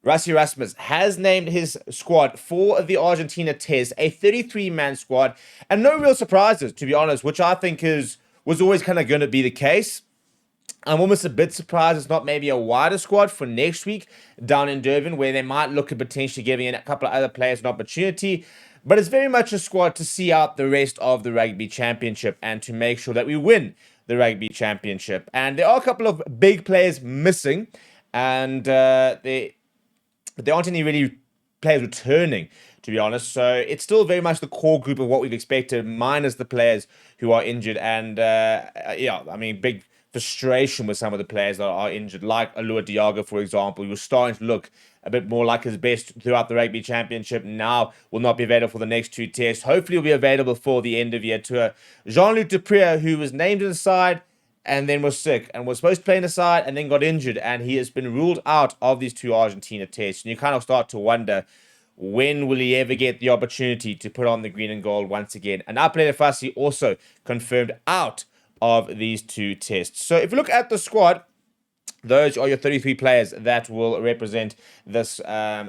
Rassie Erasmus has named his squad for the Argentina test, a 33-man squad, and no real surprises, to be honest, which I think was always kind of going to be the case. I'm almost a bit surprised it's not maybe a wider squad for next week down in Durban, where they might look at potentially giving a couple of other players an opportunity. But it's very much a squad to see out the rest of the Rugby Championship and to make sure that we win the Rugby Championship. And there are a couple of big players missing, and there aren't any really players returning, to be honest. So it's still very much the core group of what we've expected, minus the players who are injured. And big frustration with some of the players that are injured, like Alua Diago, for example, who was starting to look a bit more like his best throughout the Rugby Championship. Now will not be available for the next two tests. Hopefully, will be available for the end of year tour. Jean-Luc Dupré, who was named in the side and then was sick and was supposed to play in the side and then got injured, and he has been ruled out of these two Argentina tests. And you kind of start to wonder, when will he ever get the opportunity to put on the green and gold once again? And Apelele Fassi also confirmed out of these two tests. So if you look at the squad, those are your 33 players that will represent this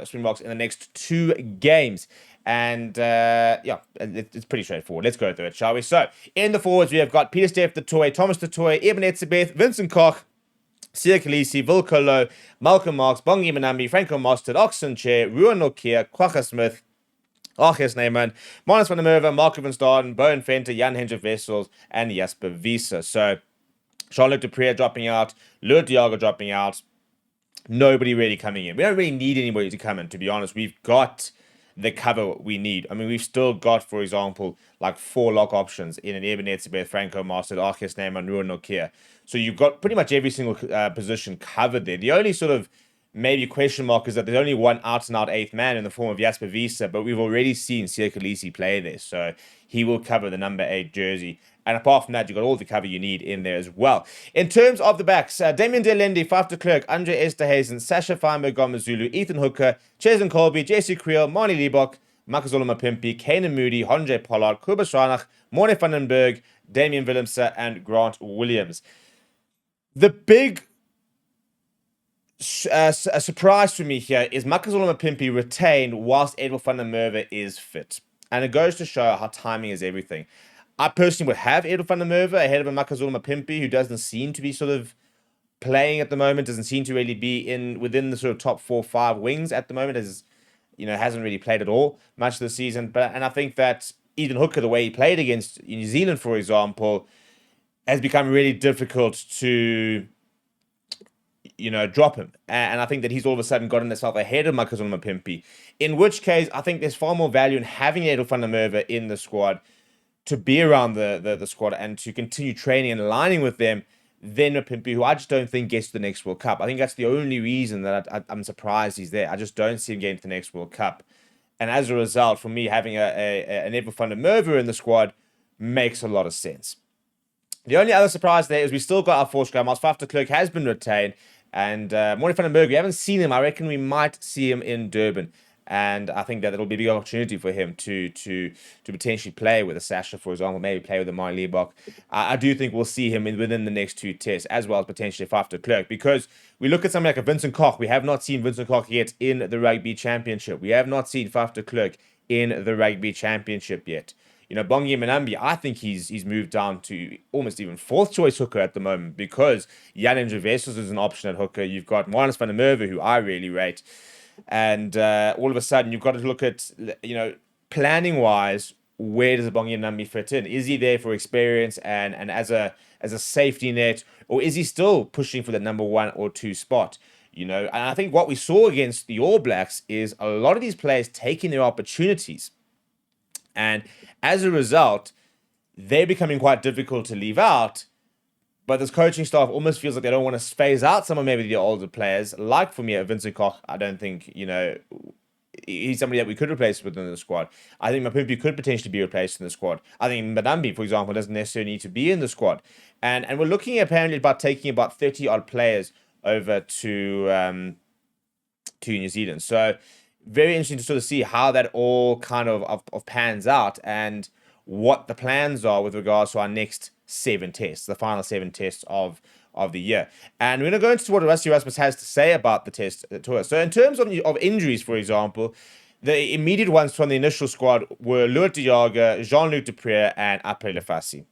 Springboks in the next two games. And it's pretty straightforward. Let's go through it, shall we? So in the forwards, we have got Peter Steph du Toit, Thomas du Toit, Eben Etzebeth, Vincent Koch, Siya Kolisi, Wilco Louw, Malcolm Marx, Bongi Mbonambi, Franco Mostert, Oxen Chair, Ruan Nokia, Kwagga Smith, Arjes Neyman, Marnus van der Merwe, Marco van Staden, Bowen Venter, Jan Hendrik Wessels, and Jasper Wiese. So Jean-Luc Dupré dropping out, Alua Diago dropping out, nobody really coming in. We don't really need anybody to come in, to be honest. We've got the cover we need. I mean, we've still got, for example, like 4 lock options in an Eben Etzebeth, Franco Mostert, Arjes Neyman, Ruan Nokia. So you've got pretty much every single position covered there. The only sort of maybe question mark is that there's only one out-and-out 8th man in the form of Jasper Wiese, but we've already seen Siya Kolisi play there, so he will cover the number 8 jersey. And apart from that, you've got all the cover you need in there as well. In terms of the backs, Damien Delende, Faf de Klerk, Andre Esterhazen, Sasha Feinberg-Gomezulu, Ethan Hooker, Cheslin Colby, Jesse Creel, Marnie Liebok, Makazole Mapimpi, Kanan Moody, Honjay Pollard, Kobus Reinach, Morne van den Berg, Damian Willemse, and Grant Williams. The big a surprise for me here is Makazole Mapimpi retained whilst Edward van der Merwe is fit. And it goes to show how timing is everything. I personally would have Edward van der Merwe ahead of a Makazole Mapimpi, who doesn't seem to be sort of playing at the moment, doesn't seem to really be within the sort of top 4-5 wings at the moment, as hasn't really played at all much of the season. And I think that Ethan Hooker, the way he played against New Zealand, for example, has become really difficult to drop him. And I think that he's all of a sudden gotten himself ahead of Makazole Mapimpi, in which case I think there's far more value in having Edward van der Merwe in the squad to be around the squad and to continue training and aligning with them than Mapimpi, who I just don't think gets to the next World Cup. I think that's the only reason that I'm surprised he's there. I just don't see him getting to the next World Cup. And as a result, for me, having an Edward van der Merwe in the squad makes a lot of sense. The only other surprise there is we still got our 4 scrum. Faf de Klerk has been retained. And Morne van den Berg, we haven't seen him. I reckon we might see him in Durban. And I think that it'll be a big opportunity for him to potentially play with a Sasha, for example, maybe play with a Marnie Liebok. I do think we'll see him within the next 2 tests, as well as potentially Faf de Klerk, because we look at something like a Vincent Koch. We have not seen Vincent Koch yet in the Rugby Championship. We have not seen Faf de Klerk in the Rugby Championship yet. Bongi Mbonambi, I think he's moved down to almost even 4th choice hooker at the moment, because Jan Hendrik Wessels is an option at hooker. You've got Marnus van der Merwe, who I really rate. And all of a sudden, you've got to look at, planning-wise, where does Bongi Mbonambi fit in? Is he there for experience and as a safety net, or is he still pushing for the number 1 or 2 spot? And I think what we saw against the All Blacks is a lot of these players taking their opportunities. And as a result, they're becoming quite difficult to leave out. But this coaching staff almost feels like they don't want to phase out some of maybe the older players. Like for me, Vincent Koch, I don't think, he's somebody that we could replace within the squad. I think Mapimpi could potentially be replaced in the squad. I think Mbonambi, for example, doesn't necessarily need to be in the squad. And we're looking at apparently about taking about 30-odd players over to New Zealand. So very interesting to sort of see how that all kind of pans out and what the plans are with regards to our next 7 tests, the final 7 tests of of the year. And we're going to go into what Rassie Erasmus has to say about the test tour. So in terms of injuries, for example, the immediate ones from the initial squad were Loic de Jager, Jean-Luc Dupré, and Après Lefassi.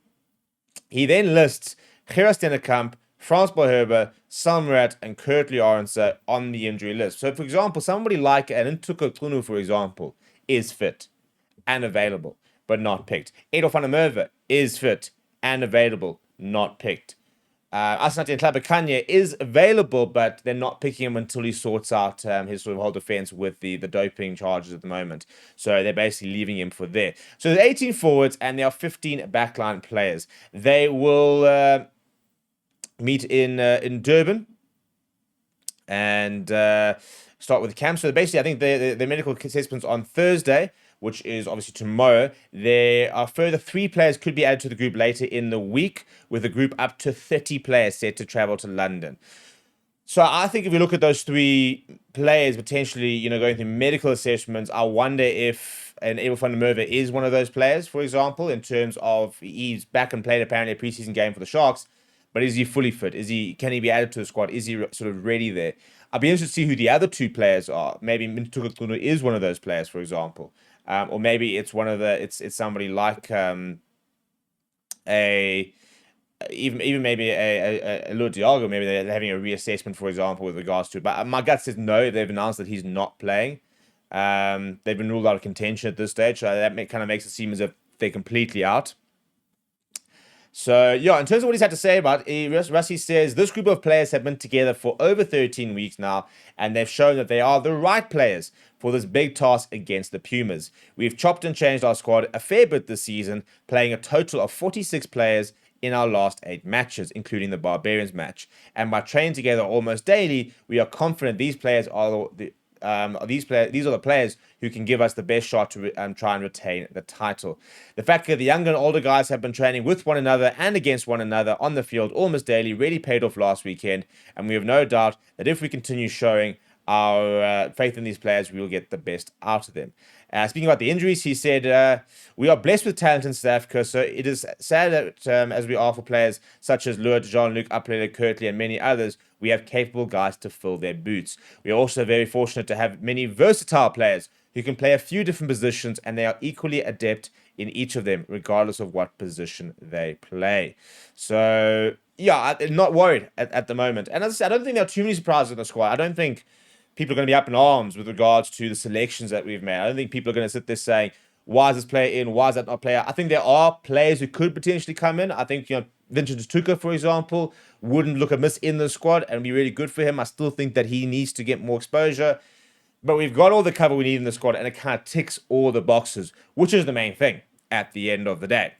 He then lists Gerard Stennekamp, Frans Balherbe, Sam Murat, and Kurtley Arendse on the injury list. So, for example, somebody like Ntuka Tunu, for example, is fit and available, but not picked. Adolf van der Merwe is fit and available, not picked. Asante Ntlabakanye is available, but they're not picking him until he sorts out his sort of whole defense with the doping charges at the moment. So they're basically leaving him for there. So there's 18 forwards and there are 15 backline players. They will meet in Durban and start with the camp. So basically, I think the medical assessments on Thursday, which is obviously tomorrow. There are further 3 players could be added to the group later in the week, with a group up to 30 players set to travel to London. So I think if you look at those 3 players potentially, going through medical assessments, I wonder if an Adolf van der Merwe is one of those players, for example, in terms of he's back and played apparently a preseason game for the Sharks, but is he fully fit? Can he be added to the squad? Is he sort of ready there? I'll be interested to see who the other 2 players are. Maybe Ntuka Tunu is one of those players, for example. Or maybe it's it's somebody like even maybe a Loic de Jager. Maybe they're having a reassessment, for example, with regards to. But my gut says no. They've announced that he's not playing. They've been ruled out of contention at this stage, so that kind of makes it seem as if they're completely out. So, yeah, in terms of what he's had to say about it, Rassie says, this group of players have been together for over 13 weeks now, and they've shown that they are the right players for this big task against the Pumas. We've chopped and changed our squad a fair bit this season, playing a total of 46 players in our last 8 matches, including the Barbarians match. And by training together almost daily, we are confident these players are these are the players who can give us the best shot to try and retain the title. The fact that the younger and older guys have been training with one another and against one another on the field almost daily really paid off last weekend, and we have no doubt that if we continue showing our faith in these players, we will get the best out of them. Speaking about the injuries, he said, we are blessed with talent in South Africa, so it is sad that as we are for players such as Loic, Jean-Luc, Après, Kurtley, and many others, we have capable guys to fill their boots. We are also very fortunate to have many versatile players who can play a few different positions, and they are equally adept in each of them, regardless of what position they play. So, yeah, I'm not worried at the moment. And as I said, I don't think there are too many surprises in the squad. I don't think people are going to be up in arms with regards to the selections that we've made. I don't think people are going to sit there saying, why is this player in? Why is that not player? I think there are players who could potentially come in. I think, Vincent Tuka, for example, wouldn't look amiss in the squad and be really good for him. I still think that he needs to get more exposure. But we've got all the cover we need in the squad, and it kind of ticks all the boxes, which is the main thing at the end of the day.